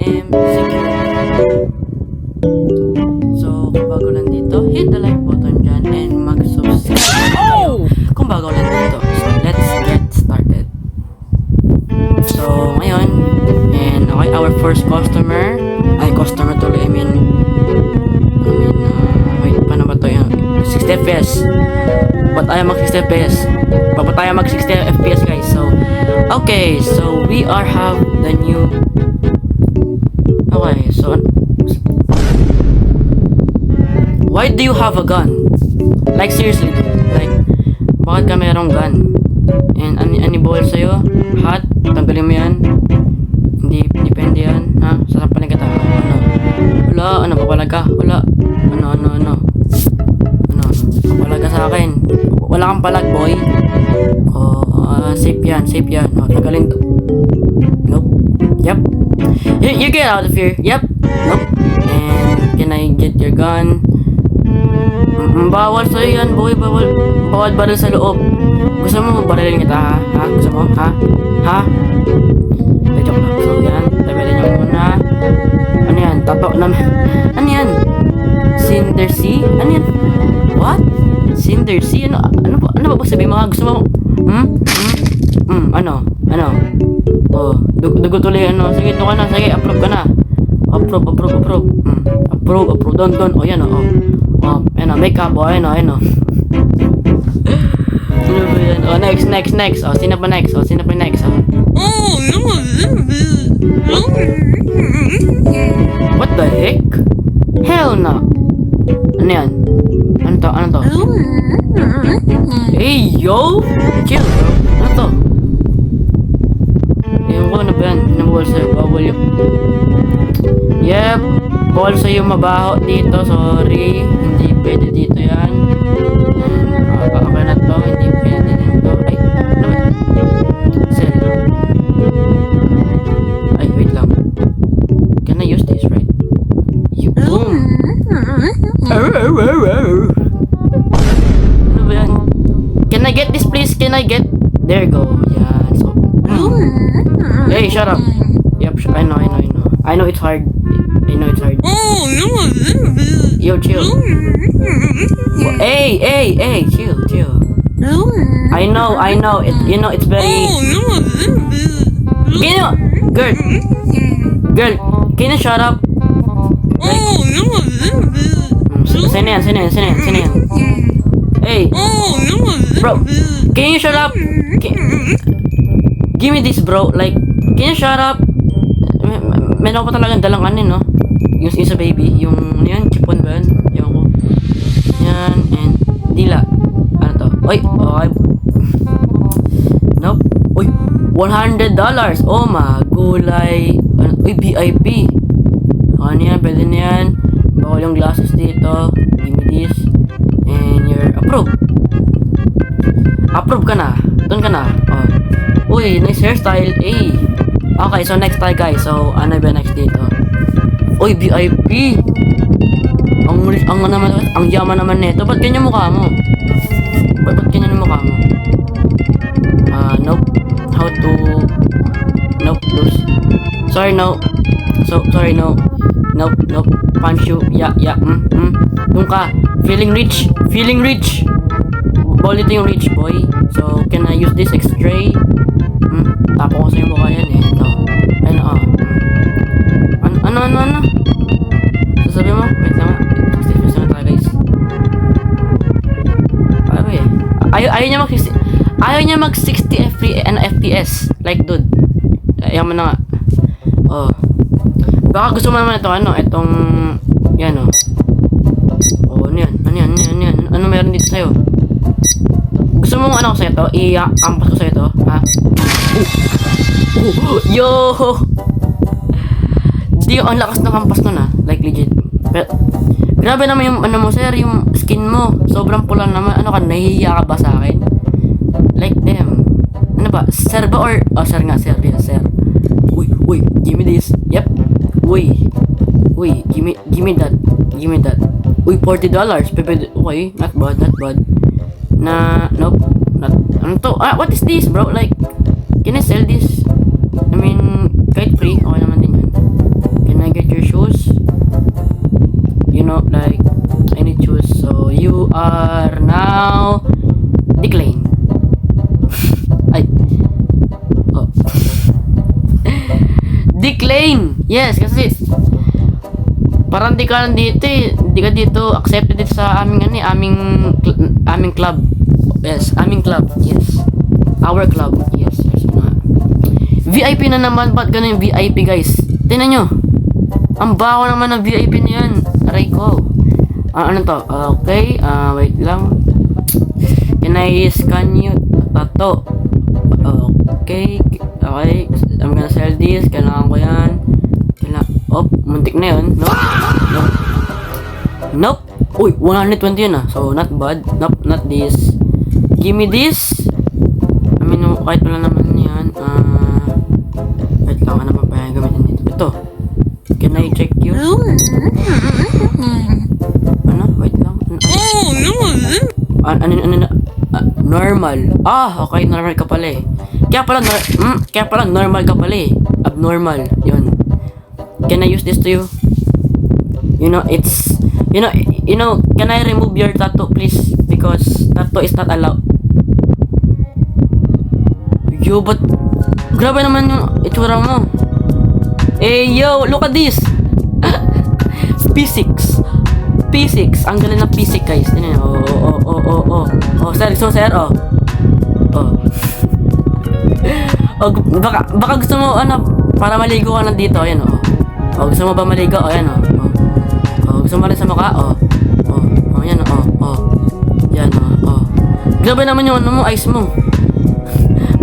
am secure. So, kung bago lang dito, hit the like button dyan and mag-subscribe kayo kung bago lang dito. So, let's get started. So, ngayon, and okay, our first customer, customer tuloy, wait, paano ba to yan? 60 FPS. Ba't ayaw mag 60 FPS? Ba't ayaw mag 60 FPS guys? So, okay, so we have the new, okay, so, why do you have a gun? Like seriously, like, bakit ka merong gun? And ani bawal sa'yo? Hot? Tanggalin mo yan? Hindi, depende yan, ha? Sasampalin ka tayo, ano? Wala, ano, papalag ka? Wala, ano? Papalag ka sa akin. Wala kang palag, boy. Safe yan. Tanggalin to. Nope. Yep. You get out of here. Yep. Nope. And can I get your gun? Bawal sa'yo yan, boy. Bawal baril sa loob. Gusto mo barilin kita, ha? Gusto mo? Ha? Joke lang. So, yan. Tabilan niyo muna. Ano yan? Tato naman. Ano yan? Cinder Sea? Ano yan? What? Cinder Sea? Ano ba sabihin mo? Gusto mo? Ano? Dugo tuloy, ano? Sige, ito ka na. Sige, approve ka na. Approve. Approve. Don. O, yan, o. Ano, make up, o. Ano. Ano ba yan? O, next. O, sino pa next? O. What the heck? Hell no. Ano yan? Ano to? Hey, yo! Chill, bro. Ano to? Ewan ko, ano ba yan? Bawal sa'yo. Bawal yun. Yep. Bawal sa'yo mabaho dito. Sorry. Hindi pwede dito yan. Okay na to. Hindi pwede dito. Ay, ano ba? Sell. Ay, wait lang. Can I use this, right? Boom! Ano ba yan? Can I get this, please? There you go. Yan. So, hey, shut up. Yep, I know. I know it's hard. Yo, chill. Hey, chill. I know. It's very. Girl, can you shut up? Sino yan? Hey, bro, can you shut up? Give me this, bro. Like, can you shut up? Meron ko pa talagang dalang no? Yung sa baby, yung yan, chipon ba yan? Yung ko. Yan, and dila. Ano to? Oy, okay. Nope. Oy, $100. Oh, magulay. Uy, VIP. Ano yan? Pwede na yan. Bawal yung glasses dito. Give me this. And you're approved. Approve ka na. Doon ka na. Oh. Uy, nice hairstyle. Hey. Okay, so next tayo guys. So, ano ba next dito? Uy, VIP. Ang yaman naman nito. Ba't ganyan mukha mo? Ba't ganyan yung mukha mo? Nope. How to... Nope, lose. Sorry, no. Nope. Punch you. Yeah. Yung ka. Feeling rich. Ball ito yung rich, boy. So, can I use this X-ray? Tapo ko sa yung mukha yan, eh. Ito. Ano? Sasabi mo? Wait lang. 60 na tayo, guys. Ayaw niya mag 60 FPS. Like, dude. Ayaw mo na nga. Oh. Baka gusto mo naman itong yan, oh. Oh, ano yan? Ano meron dito sa'yo? Gusto mo ano ko sa'yo to? I-ampas ko sa'yo to? Ha? Yo! Di, ang lakas ng ampas nun, ha? Like, legit. Pero, grabe naman yung, ano mo, sir, yung skin mo. Sobrang pula naman. Ano ka, nahihiya ka ba sa akin? Like, damn. Ano ba? Sir ba or... Oh, sir nga, sir. Yes, sir. Uy, give me this. Yep. Uy, give me that. Uy, $40. Pepe, okay, not bad. Nope. Ano to? What is this, bro? Like, can I sell this? I mean, kahit free, okay naman din yun. are now decline. Ay. Oh. Decline. Yes, kasi parang di ka dito eh. Di ka dito accepted dito sa aming ano, aming club. Yes, aming club. Yes. Our club. Yes. VIP na naman. Ba't ganun yung VIP, guys? Tingnan nyo. Ang baho naman ng VIP na yan. Aray ko. Ano to? Okay. Wait lang. Can I scan you? Tato. Okay. Okay. I'm gonna sell this. Kailangan ko yan. Oh, muntik na yun. Nope. Nope. Nope. Uy, 120 yun ah. So, not bad. Nope, not this. Give me this. I mean, kahit wala naman yan. Wait lang, ano pa pa gamitin dito? Ito. Can I check you? Ano? Wait lang. Normal. Okay, normal ka pala eh. Kaya pala normal ka pala eh. Abnormal. Yun. Can I use this to you? You know, it's... You know, can I remove your tattoo, please? Because tattoo is not allowed. Yo, but... Grabe naman yung itsura mo. Eh, yo, look at this! P6. P6. Ang galing na P6, guys. Oh, sir, sir, oh. Oh, baka gusto mo, para maligo ka na dito, ayan, oh. Oh, gusto mo ba maligo? Oh, ayan, oh. Oh, gusto mo rin sa mukha? Oh, ayan, oh. Yan, oh. Grabe naman yung eyes mo.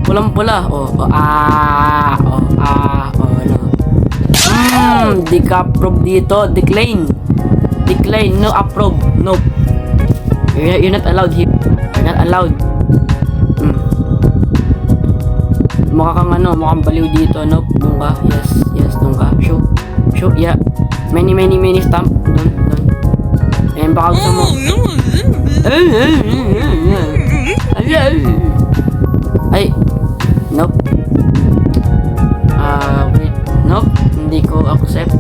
Pulang-pula, di ka approve dito. Decline, no approve, nope. You're not allowed here. You're not allowed. Mukhang baliw dito, nope. Nung ka, yes, nung ka. Show, yeah. Many stamp. Dun. Ayan, baka gusto mo. Ay, nope. Wait, nope. Hindi ko accept.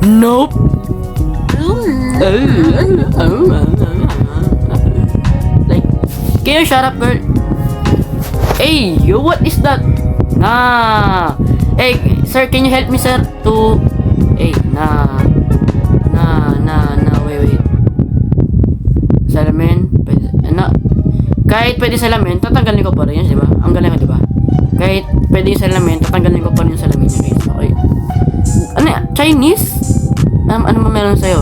Nope. Like, can you shut up, girl? Hey, you, what is that? Hey, sir, can you help me, sir, to... Hey, wait. Salamin, kahit pwede salamin, tatanggalin ko pa rin yun, di ba? Ang galing ko, di ba? Kahit pwede yung salamin, tatanggalin ko pa rin yung salamin niya, guys. Okay. Ano yan? Chinese? Ano mo meron sa'yo?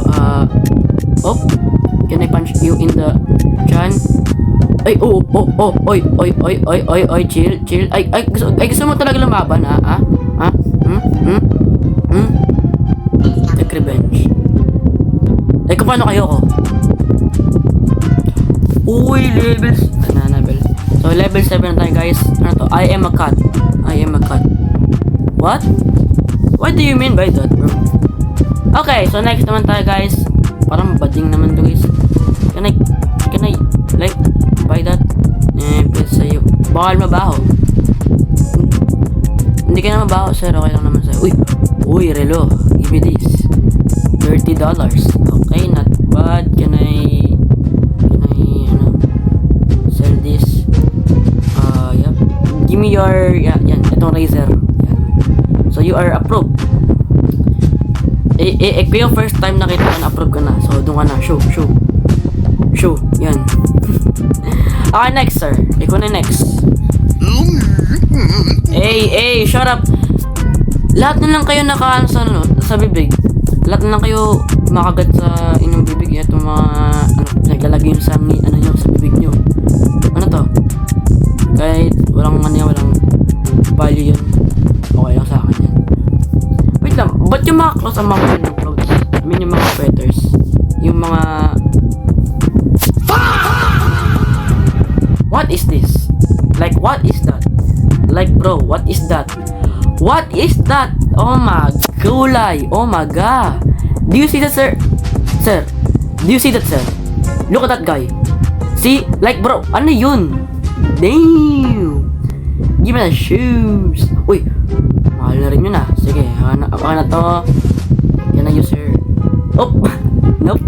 Can I punch you in the chan? Ay, oy, chill. Ay, gusto mo talaga lumaban, ha? Take revenge. Ay, kung paano kayo ko? Uy, levels. So, level 7 na tayo, guys. Ano to? I am a cat. What? What do you mean by that, bro? Okay, so next naman tayo, guys. Parang bading naman to, guys. Can I, like, buy that? Pwede sa'yo. Bakal mabaho. Hindi ka na mabaho, sir. Okay lang naman sa'yo. Uy, relo. Give me this. $30. Okay, not bad. Can I, sell this? Yep. Give me your, yan, itong razor. Yan. So, you are approved. Kung yung first time nakita ka na, approve ka na. So, doon ka na. Show. Yan. Okay, next, sir. Ikaw na next. Hey, shut up. Lahat na lang kayo sa bibig. Lahat na lang kayo makagat sa inyong bibig. Itong mga, naglalagay yun sa bibig nyo. Ano to? Kahit walang value yun. Okay lang sa akin yan. Wait lang, ba't yung mga clothes ang mga clothes? I mean, yung mga sweaters. Yung mga... What is this? Like, what is that? Like, bro, what is that? What is that? Oh my gulay. Oh my god. Do you see that, sir? Sir, do you see that, sir? Look at that guy. See? Like, bro, ano yun? Damn. Give me the shoes. Uy, mahal na rin yun ah. Sige, ako na to. Yan na yun, sir. Oh, nope.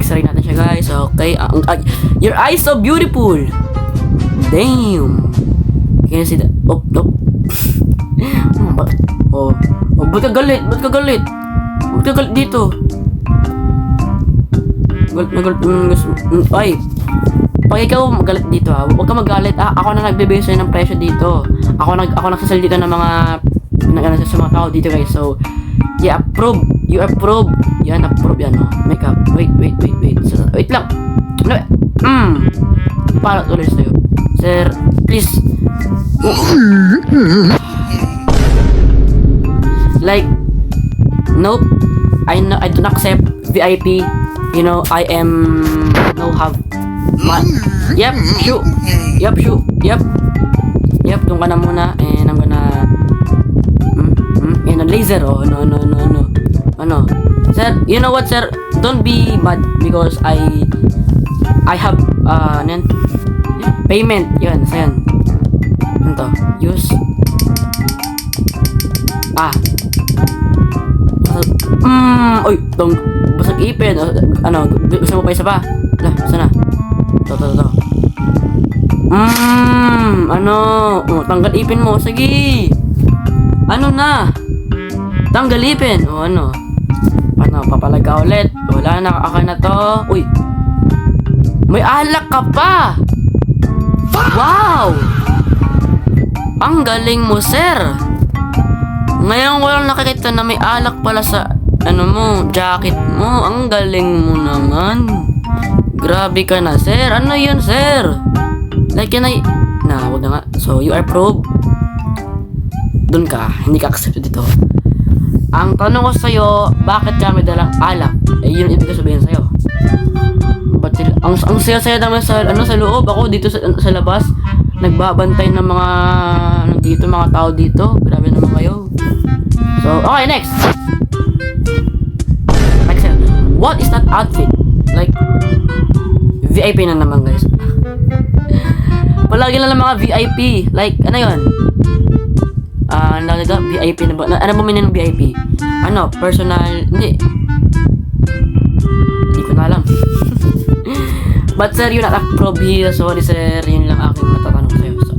X-ray natin siya, guys. Okay. Your eyes so beautiful. Damn. Can you see that? Oh. Ba't ka galit? Ba't ka galit dito? Ay. Pag ikaw magalit dito huwag ka magalit. Ako na nagbibigay sa'yo ng presyo dito. Ako nagsasal dito ng mga sa mga tao dito, guys. So, yeah, approve. You approve. Yan, approve yan, Makeup. Wait. So, wait lang. Para tuloy sa'yo. Sir, please. Like, nope. I don't accept VIP. You know, I am have Yep, shoot. Yep, doon ka na muna. And I'm gonna laser. No. Sir, you know what, sir? Don't be mad because I have payment. Yun, sa yan. Ano to? Use. Oy, tong basag ipin. Gusto mo pa isa pa? Sana. To. Tanggal ipin mo. Sige. Tanggal ipin. Papalag ka ulit. Wala na, aka na to. Uy. May alak ka pa. Wow. Ang galing mo, sir. Ngayon ko lang nakikita na may alak pala sa jacket mo. Ang galing mo naman. Grabe ka na, sir. Ano yun, sir? Like, wag na nga. So, you are approved. Dun ka. Hindi ka accepted dito. Ang tanong ko sa'yo, bakit ka may dalang alak? Yun ibig sabihin sa'yo. Ba't sila? Ang saya-saya naman sa loob. Ako dito sa labas, nagbabantay ng mga tao dito. Grabe naman kayo. So, okay, next. What is that outfit? Like, VIP na naman, guys. Palagi na lang mga VIP. Like, ano yun? VIP na ba? Ano ba meaning ng VIP? Personal? Hindi ko na alam. But sir, you're not approved here. Sorry, sir. Yun lang aking matatanong sa'yo. So,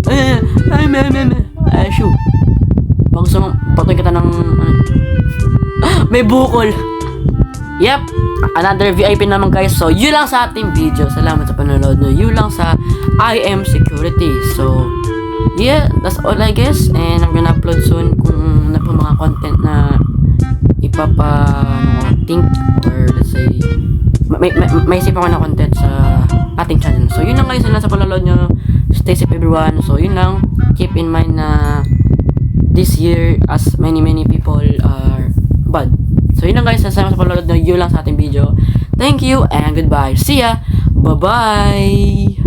shoot. Baka gusto mong patuloy kita ng may bukol. Yep, another VIP naman, guys. So, yun lang sa ating video. Salamat sa panonood nyo. Yun lang sa I Am Security. So, yeah, that's all I guess. And I'm gonna upload soon kung ano pa mga content na think or let's say may isip ako na content sa ating channel. So, yun lang, guys. Yun lang sa panonood nyo. Stay safe, everyone. So, yun lang. Keep in mind na this year, as many people are bad. So, yun lang, guys. Salamat sa panonood nyo. Yun lang sa ating video. Thank you and goodbye. See ya. Bye-bye.